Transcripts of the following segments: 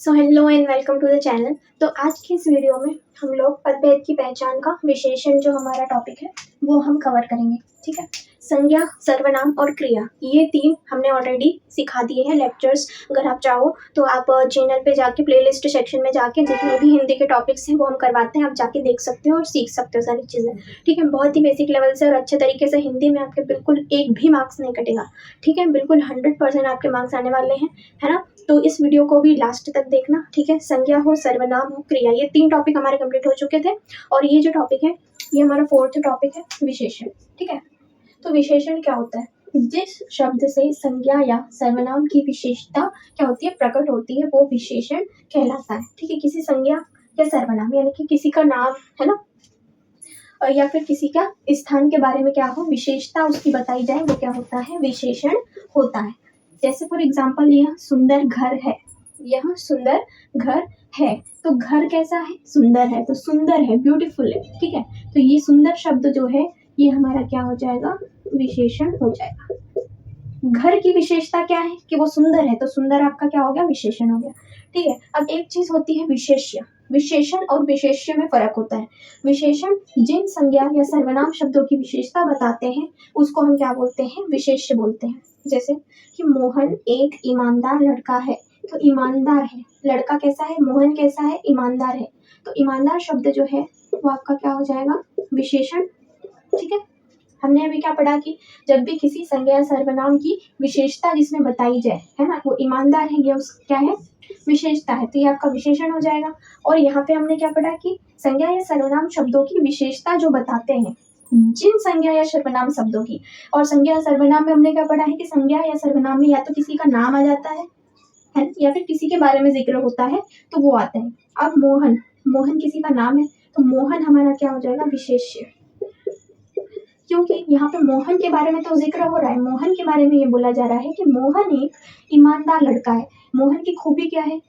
So hello and welcome to the channel. तो आज की इस वीडियो में हम लोग पदभेद की पहचान का विशेषण जो हमारा टॉपिक है वो हम कवर करेंगे। ठीक है, संज्ञा, सर्वनाम और क्रिया, ये तीन हमने ऑलरेडी सिखा दिए हैं लेक्चर्स। अगर आप चाहो तो आप चैनल पे जाके प्लेलिस्ट सेक्शन में जाके जितने भी हिंदी के टॉपिक्स हैं वो हम करवाते हैं, आप जाके देख सकते हो और सीख सकते हो सारी चीज़ें। ठीक है, बहुत ही बेसिक लेवल से और अच्छे तरीके से हिंदी में आपके बिल्कुल एक भी मार्क्स नहीं कटेगा। ठीक है, बिल्कुल 100% आपके मार्क्स आने वाले हैं, है ना। तो इस वीडियो को भी लास्ट तक देखना। ठीक है, संज्ञा हो, सर्वनाम हो, क्रिया, ये तीन टॉपिक हमारे कंप्लीट हो चुके थे और ये जो टॉपिक है ये हमारा फोर्थ टॉपिक है, विशेषण। ठीक है, तो विशेषण क्या होता है? जिस शब्द से संज्ञा या सर्वनाम की विशेषता क्या होती है, प्रकट होती है, वो विशेषण कहलाता है। ठीक है, किसी संज्ञा या सर्वनाम यानी कि किसी का नाम है ना, या फिर किसी का स्थान के बारे में क्या हो, विशेषता उसकी बताई जाए, वो क्या होता है, विशेषण होता है। जैसे फॉर एग्जाम्पल यह सुंदर घर है, यह सुंदर घर है, तो घर कैसा है, सुंदर है, तो सुंदर है, ब्यूटीफुल है। ठीक है, तो ये सुंदर शब्द जो है ये हमारा क्या हो जाएगा, विशेषण हो जाएगा। घर की विशेषता क्या है कि वो सुंदर है, तो सुंदर आपका क्या हो गया, विशेषण हो गया। ठीक है, अब एक चीज होती है विशेष्य। विशेषण और विशेष्य में फर्क होता है। विशेषण जिन संज्ञा या सर्वनाम शब्दों की विशेषता बताते हैं उसको हम क्या बोलते हैं, विशेष्य बोलते हैं। जैसे कि मोहन एक ईमानदार लड़का है, तो ईमानदार है, लड़का कैसा है, मोहन कैसा है, ईमानदार है, तो ईमानदार शब्द जो है वो आपका क्या हो जाएगा, विशेषण। ठीक है, हमने अभी क्या पढ़ा कि जब भी किसी संज्ञा या सर्वनाम की विशेषता जिसमें बताई जाए, है ना, वो ईमानदार है, ये उस क्या है, विशेषता है, तो ये आपका विशेषण हो जाएगा। और यहाँ पे हमने क्या पढ़ा कि संज्ञा या सर्वनाम शब्दों की विशेषता जो बताते हैं, जिन संज्ञा या सर्वनाम शब्दों की, और संज्ञा या सर्वनाम में हमने क्या पढ़ा है कि संज्ञा या सर्वनाम में या तो किसी का नाम आ जाता है या फिर किसी के बारे में जिक्र होता है तो वो आता है। अब मोहन, मोहन किसी का नाम है, तो मोहन हमारा क्या हो जाएगा, विशेष्य, क्योंकि यहाँ पे मोहन के बारे में तो जिक्र हो रहा है, मोहन के बारे में ये बोला जा रहा है कि मोहन एक ईमानदार लड़का है। मोहन की खूबी क्या है,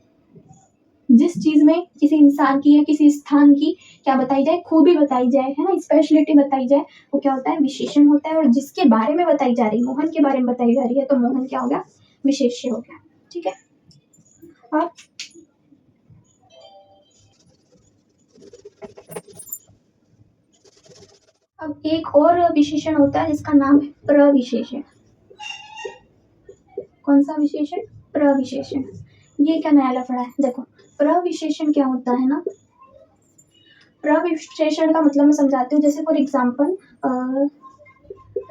जिस चीज में किसी इंसान की या किसी स्थान की क्या बताई जाए, खूबी बताई जाए, है ना, स्पेशलिटी बताई जाए, वो क्या होता है, विशेषण होता है। और जिसके बारे में बताई जा रही है, मोहन के बारे में बताई जा रही है, तो मोहन क्या हो गया, विशेष्य हो गया। ठीक है, अब एक और विशेषण होता है जिसका नाम है प्रविशेषण। कौन सा विशेषण, प्रविशेषण। ये क्या नया लफड़ा है, देखो प्रविशेषण क्या होता है ना, प्रविशेषण का मतलब मैं समझाती हूँ। जैसे फॉर एग्जाम्पल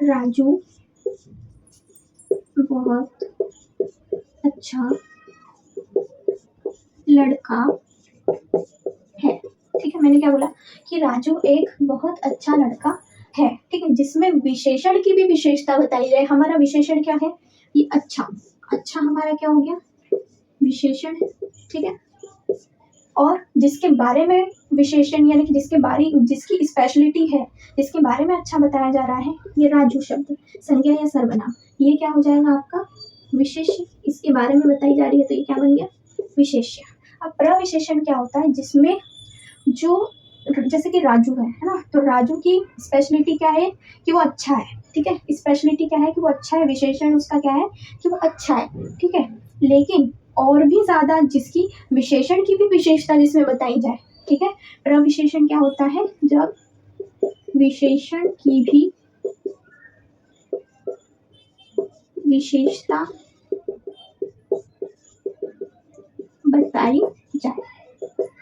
राजू बहुत अच्छा लड़का है। ठीक है, मैंने क्या बोला कि राजू एक बहुत अच्छा लड़का है। ठीक है, जिसमें विशेषण की भी विशेषता बताई जाए। हमारा विशेषण क्या है, ये अच्छा, अच्छा हमारा क्या हो गया, विशेषण है। ठीक है, और जिसके बारे में विशेषण यानी कि जिसकी स्पेशलिटी है, जिसके बारे में अच्छा बताया जा रहा है, ये राजू शब्द, संज्ञा या सर्वनाम, ये क्या हो जाएगा आपका, विशेष्य। इसके बारे में बताई जा रही है तो ये क्या बन गया, विशेष्य। अब प्रविशेषण क्या होता है, जिसमें जो जैसे कि राजू है ना, तो राजू की स्पेशलिटी क्या है कि वो अच्छा है। ठीक है, स्पेशलिटी क्या है कि वो अच्छा है, विशेषण उसका क्या है कि वो अच्छा है। ठीक है, लेकिन और भी ज्यादा जिसकी विशेषण की भी विशेषता जिसमें बताई जाए। ठीक है, प्रविशेषण क्या होता है, जब विशेषण की भी विशेषता बताई जाए।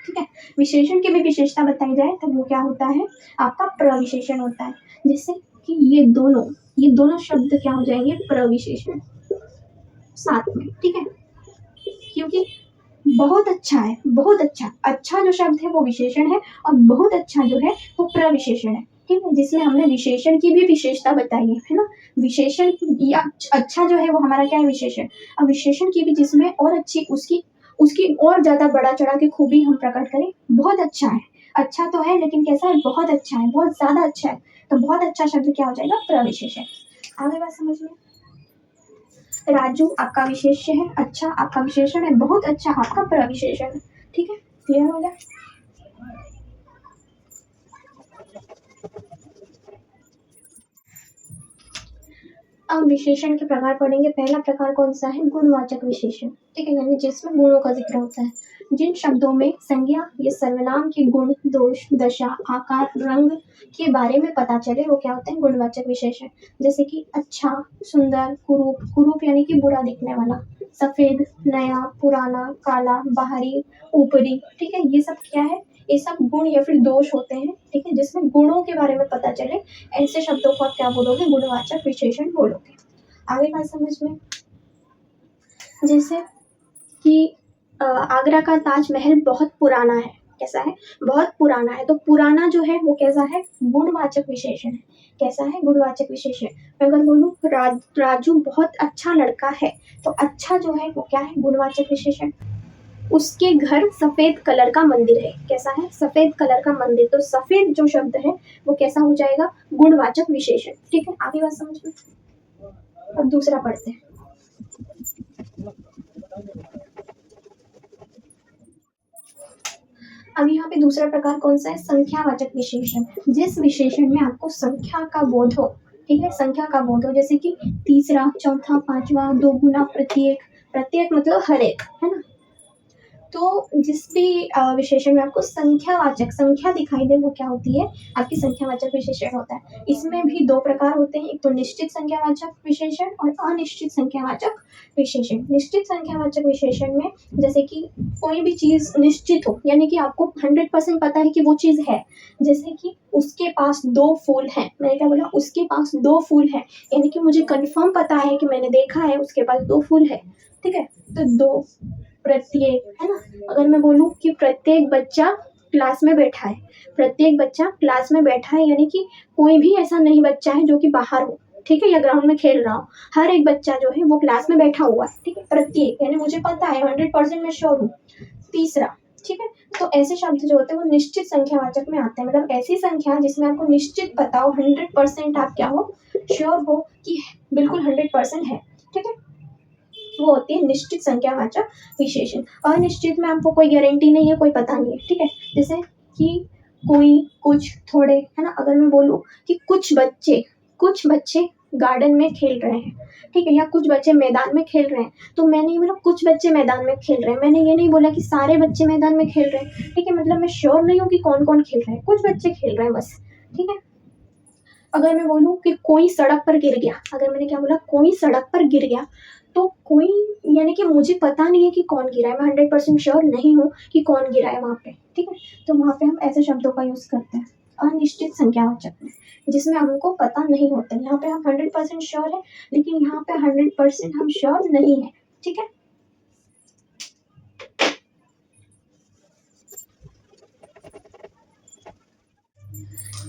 ठीक है, विशेषण की भी विशेषता बताई जाए तो वो क्या होता है, आपका प्रविशेषण होता है। जिससे कि ये दोनों शब्द क्या हो जाएंगे, प्रविशेषण साथ में। ठीक है, क्योंकि बहुत अच्छा है, बहुत अच्छा, अच्छा जो शब्द है वो विशेषण है और बहुत अच्छा जो है वो प्रविशेषण है। ठीक है, जिसमें हमने विशेषण की भी विशेषता बताई है ना। विशेषण या अच्छा जो है वो हमारा क्या है, विशेषण। अब विशेषण की भी जिसमें और अच्छी उसकी उसकी और ज्यादा बड़ा चढ़ा के खूबी हम प्रकट करें, बहुत अच्छा है, अच्छा तो है लेकिन कैसा है, बहुत अच्छा है, बहुत ज्यादा अच्छा है, तो बहुत अच्छा शब्द क्या हो जाएगा, प्रविशेषण। आगे बात समझ में, राजू आपका विशेष्य है, अच्छा आपका विशेषण है, बहुत अच्छा आपका प्रविशेषण है। ठीक है, क्लियर हो गया। अब विशेषण के प्रकार पढ़ेंगे। पहला प्रकार कौन सा है, गुणवाचक विशेषण। ठीक है, यानी जिसमें गुणों का जिक्र होता है। जिन शब्दों में संज्ञा या सर्वनाम के गुण, दोष, दशा, आकार, रंग के बारे में पता चले वो क्या होते हैं? गुणवाचक विशेषण। जैसे कि अच्छा, सुंदर, कुरूप, कुरूप यानी कि बुरा दिखने वाला, सफेद, नया, पुराना, काला, बाहरी, ऊपरी। ठीक है, ये सब क्या है? ये सब गुण या फिर दोष होते हैं। ठीक है, जिसमें गुणों के बारे में पता चले ऐसे शब्दों को आप क्या बोलोगे? गुणवाचक विशेषण बोलोगे। आगे बात समझ में, जैसे कि आगरा का ताजमहल बहुत पुराना है। कैसा है? बहुत पुराना है। तो पुराना जो है वो कैसा है? गुणवाचक विशेषण है। कैसा है? गुणवाचक विशेषण। मैं अगर बोलूँ राजू बहुत अच्छा लड़का है, तो अच्छा जो है वो क्या है? गुणवाचक विशेषण। उसके घर सफेद कलर का मंदिर है। कैसा है? सफेद कलर का मंदिर। तो सफेद जो शब्द है वो कैसा हो जाएगा? गुणवाचक विशेषण। ठीक है, आगे बात समझ में। अब दूसरा पढ़ते हैं। अब यहाँ पे दूसरा प्रकार कौन सा है? संख्यावाचक विशेषण। जिस विशेषण में आपको संख्या का बोध हो। ठीक है, संख्या का बोध हो, जैसे कि तीसरा, चौथा, पांचवा, दोगुना, प्रत्येक। प्रत्येक मतलब हर एक, है ना। तो जिस भी विशेषण में आपको संख्यावाचक संख्या दिखाई दे वो क्या होती है? आपकी संख्यावाचक विशेषण होता है। इसमें भी दो प्रकार होते हैं, एक तो निश्चित संख्यावाचक विशेषण और अनिश्चित संख्यावाचक विशेषण। निश्चित संख्यावाचक विशेषण में जैसे कि कोई भी चीज निश्चित हो, यानी कि आपको 100% पता है कि वो चीज है। जैसे कि उसके पास 2 फूल हैं। मैंने क्या बोला? उसके पास 2 फूल है, यानी कि मुझे कंफर्म पता है कि मैंने देखा है उसके पास 2 फूल है। ठीक है, तो 2। प्रत्येक, है ना। अगर मैं बोलूँ कि प्रत्येक बच्चा क्लास में बैठा है, प्रत्येक बच्चा क्लास में बैठा है, यानी कि कोई भी ऐसा नहीं बच्चा है जो कि बाहर हो। ठीक है, या ग्राउंड में खेल रहा हो। हर एक बच्चा जो है वो क्लास में बैठा हुआ है। ठीक है, प्रत्येक यानी मुझे पता है, 100% मैं श्योर हूँ। तीसरा, ठीक है। तो ऐसे शब्द जो होते हैं वो निश्चित संख्यावाचक में आते हैं, मतलब ऐसी संख्या जिसमें आपको निश्चित पता हो, 100% आप क्या हो? श्योर हो कि बिल्कुल 100% है। ठीक है, वो होती है निश्चित संख्यावाचक विशेषण। अनिश्चित में आपको कोई गारंटी नहीं है, कोई पता नहीं है। ठीक है, जैसे कि कोई, कुछ, थोड़े, है ना। अगर मैं बोलूँ कि कुछ बच्चे गार्डन में खेल रहे हैं, ठीक है, या कुछ बच्चे मैदान में खेल रहे हैं, तो मैंने ये बोला कुछ बच्चे मैदान में खेल रहे हैं, मैंने ये नहीं बोला कि सारे बच्चे मैदान में खेल रहे हैं। ठीक है, मतलब मैं श्योर नहीं हूँ कि कौन कौन खेल रहे हैं, कुछ बच्चे खेल रहे हैं बस। ठीक है, अगर मैं बोलूँ कि कोई सड़क पर गिर गया, अगर मैंने क्या बोला? कोई सड़क पर गिर गया, तो कोई यानी कि मुझे पता नहीं है कि कौन गिरा है, मैं 100% श्योर नहीं हूँ कि कौन गिरा है वहाँ पे। ठीक है, तो वहाँ पे हम ऐसे शब्दों का यूज करते हैं अनिश्चित संख्यावाचक में, जिसमें हमको पता नहीं होता। यहाँ पे हम 100% श्योर है, लेकिन यहाँ पे 100% हम श्योर नहीं है। ठीक है,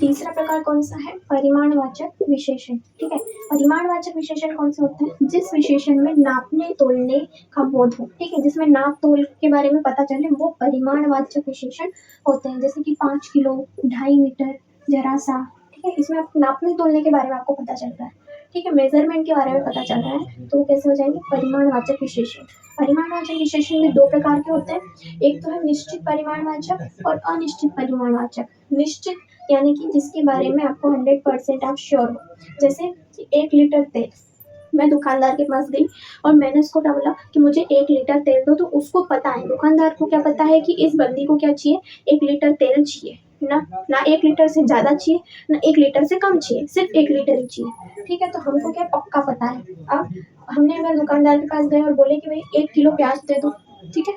तीसरा प्रकार कौन सा है? परिमाणवाचक विशेषण। ठीक है, परिमाणवाचक विशेषण कौन से होते हैं? जिस विशेषण में नापने तोलने का बोध हो। ठीक है, जिसमें नाप तोल के बारे में पता चले वो परिमाणवाचक विशेषण होते हैं। जैसे कि 5 किलो, 2.5 मीटर, जरा सा। ठीक है, इसमें आप नापने तोलने के बारे में आपको पता चलता है। ठीक है, मेजरमेंट के बारे में पता चल रहा है, तो वो कैसे हो जाएंगे? परिमाणवाचक विशेषण। परिमाणवाचक विशेषण में दो प्रकार के होते हैं, एक तो है निश्चित परिमाणवाचक और अनिश्चित परिमाणवाचक। निश्चित यानी कि जिसके बारे में आपको 100% आप श्योर हो। जैसे कि 1 लीटर तेल, मैं दुकानदार के पास गई और मैंने उसको क्या बोला कि मुझे 1 लीटर तेल दो, तो उसको पता है, दुकानदार को क्या पता है कि इस बंदी को क्या चाहिए? 1 लीटर तेल चाहिए ना 1 लीटर से ज़्यादा चाहिए, ना 1 लीटर से कम चाहिए, सिर्फ 1 लीटर ही चाहिए। ठीक है, तो हमको क्या पक्का पता है। अब हमने अगर दुकानदार के पास गए और बोले कि भाई 1 किलो प्याज दे दो, ठीक है,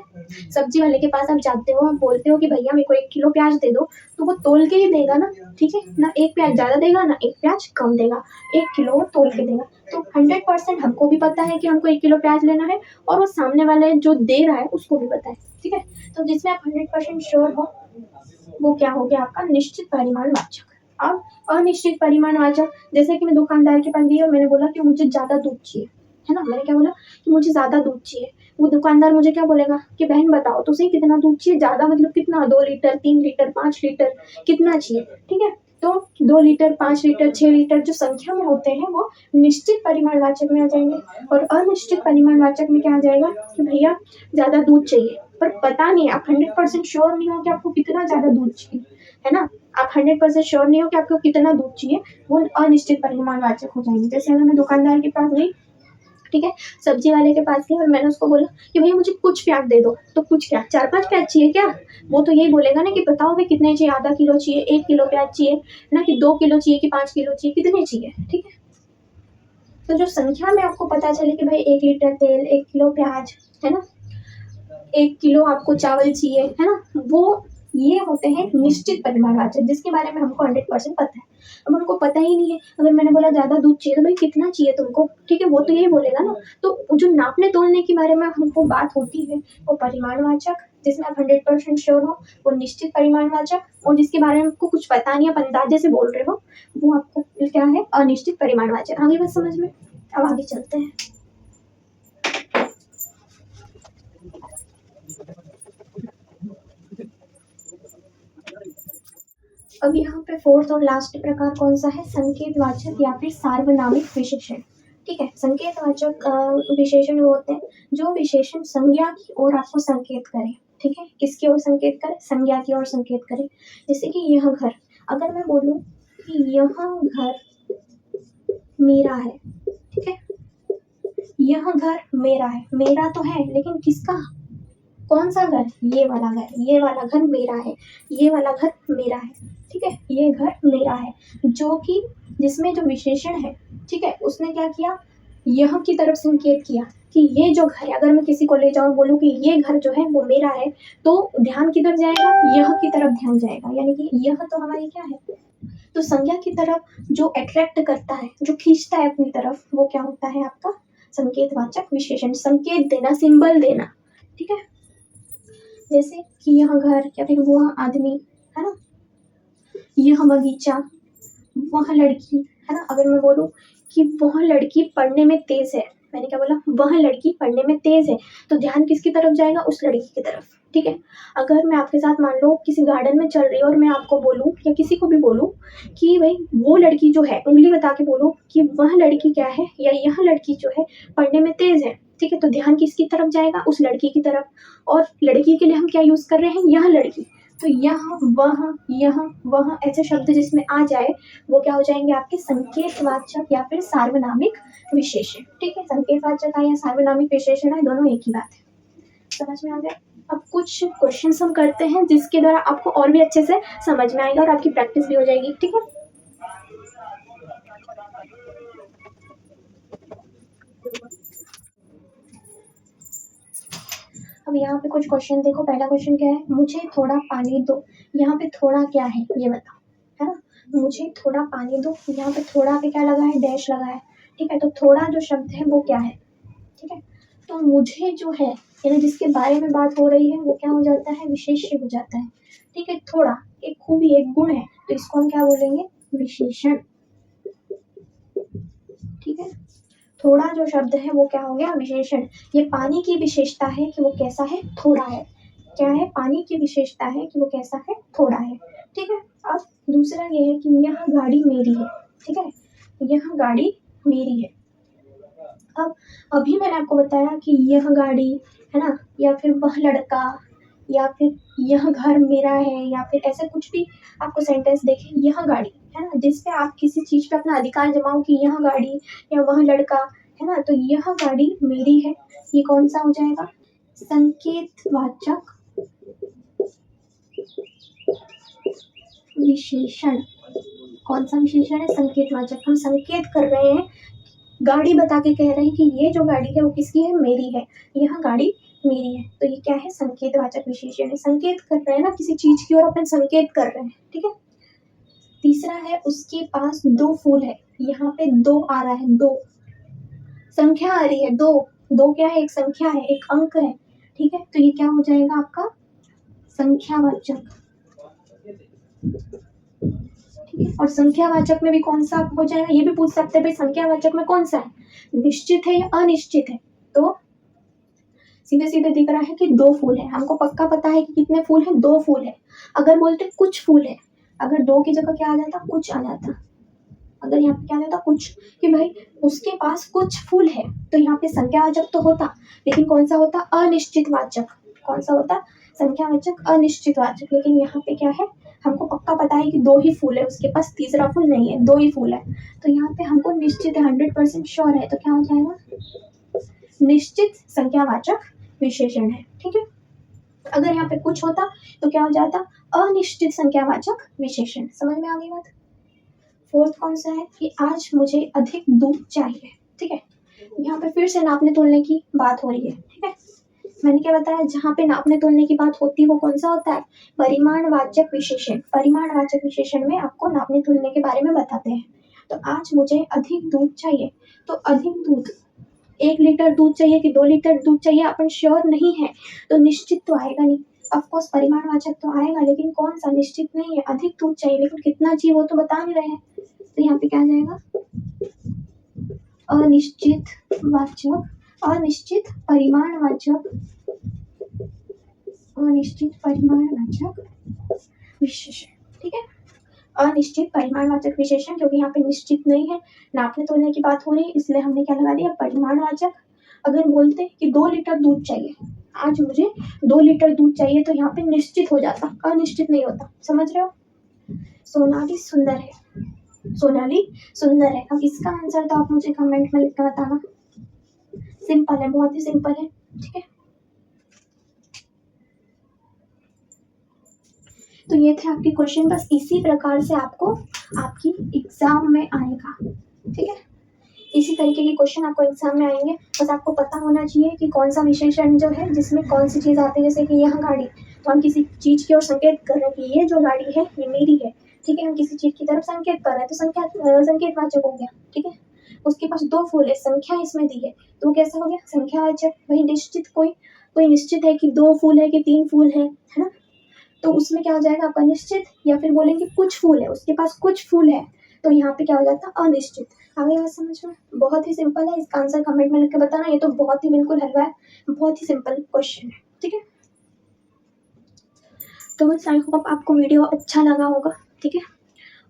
सब्जी वाले के पास आप जाते हो, आप बोलते हो कि भैया मेरे को 1 किलो प्याज दे दो, तो वो तोल के ही देगा ना। ठीक है, ना एक प्याज ज़्यादा देगा ना एक प्याज कम देगा, 1 किलो वो तोल के देगा। तो 100% हमको भी पता है कि हमको 1 किलो प्याज लेना है, और वो सामने वाले जो दे रहा है उसको भी पता है। ठीक है, तो जिसमें आप 100% श्योर हो वो क्या हो गया? आपका निश्चित परिमाणवाचक। अब अनिश्चित परिमाणवाचक, जैसे कि मैं दुकानदार के पास गई और मैंने बोला कि मुझे ज़्यादा दूध चाहिए, है ना। मैंने क्या बोला कि मुझे ज़्यादा दूध चाहिए। वो दुकानदार मुझे क्या बोलेगा कि बहन बताओ तो सही कितना दूध चाहिए? ज़्यादा मतलब कितना? 2 लीटर, 3 लीटर, 5 लीटर, कितना चाहिए? ठीक है, तो 2 लीटर, 5 लीटर, 6 लीटर जो संख्या में होते हैं वो निश्चित परिमाणवाचक में आ जाएंगे, और अनिश्चित परिमाणवाचक में क्या आ जाएगा कि भैया ज़्यादा दूध चाहिए, पर पता नहीं, आप 100% श्योर नहीं हो कि आपको कितना ज़्यादा दूध चाहिए, है ना। आप 100% श्योर नहीं हो कि आपको कितना दूध चाहिए, वो अनिश्चित परिमाणवाचक हो जाएंगे। जैसे अगर मैं दुकानदार के पास गई, ठीक है। सब्जी वाले के पास गए और मैंने उसको बोला कि भैया मुझे कुछ प्याज दे दो, तो कुछ क्या 4-5 प्याज चाहिए क्या? वो तो यही बोलेगा ना कि बताओ भाई कितने चाहिए, आधा किलो चाहिए, 1 किलो प्याज चाहिए ना, कि 2 किलो चाहिए कि 5 किलो चाहिए, कितने चाहिए, ठीक है। तो जो संख्या में आपको पता चले कि भाई 1 लीटर तेल, 1 किलो प्याज, है ना, 1 किलो आपको चावल चाहिए, है ना, वो ये होते हैं निश्चित परिमाणवाचक, जिसके बारे में हमको 100% पता है। अब हमको पता ही नहीं है, अगर मैंने बोला ज़्यादा दूध चाहिए तो भाई कितना चाहिए तुमको, ठीक है, वो तो यही बोलेगा ना। तो जो नापने तोलने के बारे में हमको बात होती है वो परिमाणवाचक, जिसमें आप 100% श्योर हो, वो निश्चित परिमाणवाचक, और जिसके बारे में आपको कुछ पता नहीं, आप अंदाजे से बोल रहे हो, वो आपको क्या है, अनिश्चित परिमाणवाचक। आगे बात समझ में? अब आगे चलते हैं। अब यहाँ पे फोर्थ और लास्ट प्रकार कौन सा है, संकेतवाचक या फिर सार्वनामिक विशेषण। ठीक है, संकेतवाचक विशेषण वो होते हैं जो विशेषण संज्ञा की ओर आपको संकेत करे। ठीक है, किसकी ओर संकेत करे, संज्ञा की ओर संकेत करे। जैसे कि यह घर, अगर मैं बोलूं कि यह घर मेरा है, ठीक है, यह घर मेरा है, मेरा तो है लेकिन किसका, कौन सा घर, ये वाला घर, ये वाला घर मेरा है, ये वाला घर मेरा है, ठीक है, ये घर मेरा है, जो कि जिसमें जो विशेषण है, ठीक है, उसने क्या किया, यह की तरफ संकेत किया कि ये जो घर है, अगर मैं किसी को ले जाऊं बोलूं कि ये घर जो है वो मेरा है, तो ध्यान किधर जाएगा, यह की तरफ ध्यान जाएगा, यानी कि यह तो हमारी क्या है, तो संज्ञा की तरफ जो अट्रैक्ट करता है, जो खींचता है अपनी तरफ, वो क्या होता है आपका संकेतवाचक विशेषण, संकेत देना, सिंबल देना, ठीक है। जैसे कि यह घर या फिर वह आदमी, है ना, यह बगीचा, वह लड़की, है ना, अगर मैं बोलूं कि वह लड़की पढ़ने में तेज है, मैंने क्या बोला, वह लड़की पढ़ने में तेज है, तो ध्यान किसकी तरफ जाएगा, उस लड़की की तरफ, ठीक है। अगर मैं आपके साथ मान लो किसी गार्डन में चल रही हूँ और मैं आपको बोलूं या किसी को भी बोलूं कि भाई वो लड़की जो है, उंगली बता के बोलूं कि वह लड़की क्या है, या यह लड़की जो है पढ़ने में तेज है, ठीक है, तो ध्यान किसकी तरफ जाएगा, उस लड़की की तरफ। और लड़की के लिए हम क्या यूज कर रहे हैं, यह लड़की, तो यह वह ऐसे शब्द जिसमें आ जाए वो क्या हो जाएंगे आपके संकेतवाचक या फिर सार्वनामिक विशेषण। ठीक है, संकेतवाचक है या सार्वनामिक विशेषण है, दोनों एक ही बात है। समझ में आ गया? अब कुछ क्वेश्चंस हम करते हैं जिसके द्वारा आपको और भी अच्छे से समझ में आएगा और आपकी प्रैक्टिस भी हो जाएगी। ठीक है, अब यहाँ पे कुछ क्वेश्चन देखो। पहला क्वेश्चन क्या है, मुझे थोड़ा पानी दो। यहाँ पे थोड़ा क्या है ये बताओ, है ना, मुझे थोड़ा पानी दो, यहाँ पे थोड़ा पे क्या लगा है, डैश लगा है, ठीक है, तो थोड़ा जो शब्द है वो क्या है, ठीक है, तो मुझे जो है यानी जिसके बारे में बात हो रही है वो क्या हो जाता है, विशेष्य हो जाता है। ठीक है, थोड़ा एक खूबी, एक गुण है, तो इसको हम क्या बोलेंगे, विशेषण। ठीक है, थोड़ा जो शब्द है वो क्या हो गया, विशेषण। ये पानी की विशेषता है कि वो कैसा है, थोड़ा है। क्या है, पानी की विशेषता है कि वो कैसा है, थोड़ा है। ठीक है, अब दूसरा ये है कि यह गाड़ी मेरी है। ठीक है, यह गाड़ी मेरी है। अब अभी मैंने आपको बताया कि यह गाड़ी, है ना, या फिर वह लड़का, या फिर यह घर मेरा है, या फिर ऐसे कुछ भी आपको सेंटेंस देखे, यह गाड़ी, है ना, जिसपे आप किसी चीज पे अपना अधिकार जमाओ कि यह गाड़ी या वह लड़का, है ना, तो यह गाड़ी मेरी है, ये कौन सा हो जाएगा, संकेतवाचक विशेषण। कौन सा विशेषण है, संकेतवाचक। हम संकेत कर रहे हैं, गाड़ी बता के कह रहे हैं कि ये जो गाड़ी है वो किसकी है, मेरी है, यह गाड़ी मेरी है, तो ये क्या है, संकेतवाचक विशेषण है। संकेत कर रहे हैं ना किसी चीज की ओर, अपन संकेत कर रहे हैं। ठीक है, तीसरा है उसके पास 2 फूल है। यहाँ पे 2 आ रहा है, 2 संख्या आ रही है, 2 2 क्या है, एक संख्या है, एक अंक है। ठीक है, तो ये क्या हो जाएगा आपका संख्यावाचक। ठीक है, और संख्यावाचक में भी कौन सा हो जाएगा, ये भी पूछ सकते हैं भाई संख्यावाचक में कौन सा है, निश्चित है या अनिश्चित है। तो सीधे सीधे दिख रहा है कि 2 फूल है, हमको पक्का पता है कि कितने फूल है, 2 फूल है। अगर बोलते कुछ फूल है, अगर 2 की जगह क्या आ जाता, कुछ आ जाता। अगर यहाँ पे क्या आ जाता, कुछ, कि भाई उसके पास कुछ फूल है, तो यहाँ पे संख्यावाचक तो होता, लेकिन कौन सा होता, अनिश्चितवाचक। कौन सा होता, संख्यावाचक अनिश्चितवाचक। लेकिन यहाँ पे क्या है, हमको पक्का पता है कि 2 ही फूल है, उसके पास तीसरा फूल नहीं है, 2 ही फूल है, तो यहाँ पे हमको निश्चित है, 100% श्योर है, तो क्या हो जाएगा निश्चित संख्यावाचक विशेषण है। ठीक है, अगर यहाँ पे कुछ होता तो क्या हो जाता, अनिश्चित संख्यावाचक विशेषण। समझ में आ गई बात। फोर्थ कौन सा है कि आज मुझे अधिक दूध चाहिए। ठीक है, यहाँ पे फिर से नापने तोलने की बात हो रही है। ठीक है, मैंने क्या बताया, जहाँ पे नापने तोलने की बात होती है वो कौन सा होता है, परिमाणवाचक विशेषण। परिमाणवाचक विशेषण में आपको नापने तोलने के बारे में बताते हैं। तो आज मुझे अधिक दूध चाहिए, तो अधिक दूध 1 लीटर दूध चाहिए कि 2 लीटर दूध चाहिए अपन श्योर नहीं है, तो निश्चित तो आएगा नहीं। ऑफकोर्स परिमाणवाचक तो आएगा, लेकिन कौन सा निश्चित नहीं है। अधिक दूध चाहिए लेकिन कितना चाहिए वो तो बता नहीं रहे हैं, तो यहाँ पे क्या आ जाएगा, अनिश्चित वाचक, अनिश्चित परिमाणवाचक, अनिश्चित परिमाणवाचक विशेषण। ठीक है, अनिश्चित परिमाणवाचक विशेषण, क्योंकि यहाँ पे निश्चित नहीं है, नापने तोलने की बात हो रही है, इसलिए हमने क्या लगा दिया, परिमाणवाचक। अगर बोलते कि 2 लीटर दूध चाहिए, आज मुझे 2 लीटर दूध चाहिए, तो यहाँ पे निश्चित हो जाता, अनिश्चित नहीं होता। समझ रहे हो। सोनाली सुंदर है, सोनाली सुंदर है। अब इसका आंसर तो आप मुझे कमेंट में लिख कर बताना। सिंपल है, बहुत ही सिंपल है। ठीक है, तो ये थे आपके क्वेश्चन। बस इसी प्रकार से आपको आपकी एग्जाम में आएगा। ठीक है, इसी तरीके के क्वेश्चन आपको एग्जाम में आएंगे। बस आपको पता होना चाहिए कि कौन सा विशेषण जो है जिसमें कौन सी चीज़ आती है। जैसे कि यहाँ गाड़ी, तो हम किसी चीज़ की ओर संकेत कर रहे हैं कि ये जो गाड़ी है ये मेरी है। ठीक है, हम किसी चीज़ की तरफ संकेत कर रहे हैं, तो संकेतवाचक हो गया। ठीक है, उसके पास 2 फूल है, संख्या इसमें दी है, तो वो कैसा हो गया, संख्यावाचक। वही निश्चित, कोई निश्चित है कि 2 फूल है कि 3 फूल है ना, तो उसमें क्या हो जाएगा, आपका निश्चित। या फिर बोलेंगे कुछ फूल है, उसके पास कुछ फूल है, तो यहाँ पे क्या हो जाता है, अनिश्चित। आगे बात समझ में। बहुत ही सिंपल है, इसका आंसर कमेंट में लिख के बताना। ये तो बहुत ही बिल्कुल हलवा है, बहुत ही सिंपल क्वेश्चन है। ठीक है, तो बस आई होप आपको वीडियो अच्छा लगा होगा। ठीक है,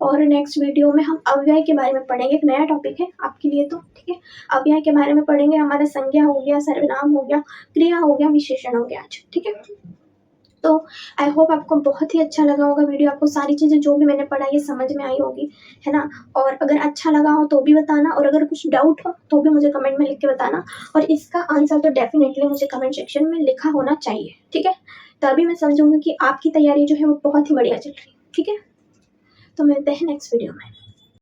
और नेक्स्ट वीडियो में हम अव्यय के बारे में पढ़ेंगे। एक नया टॉपिक है आपके लिए तो। ठीक है, अव्यय के बारे में पढ़ेंगे। हमारा संज्ञा हो गया, सर्वनाम हो गया, क्रिया हो गया, विशेषण हो गया आज। ठीक है, तो आई होप आपको बहुत ही अच्छा लगा होगा वीडियो। आपको सारी चीज़ें जो भी मैंने पढ़ाई है समझ में आई होगी, है ना। और अगर अच्छा लगा हो तो भी बताना, और अगर कुछ डाउट हो तो भी मुझे कमेंट में लिख के बताना। और इसका आंसर तो डेफिनेटली मुझे कमेंट सेक्शन में लिखा होना चाहिए। ठीक है, तभी मैं समझूंगी कि आपकी तैयारी जो है वो बहुत ही बढ़िया चल रही है। ठीक है, तो मिलते हैं नेक्स्ट वीडियो में।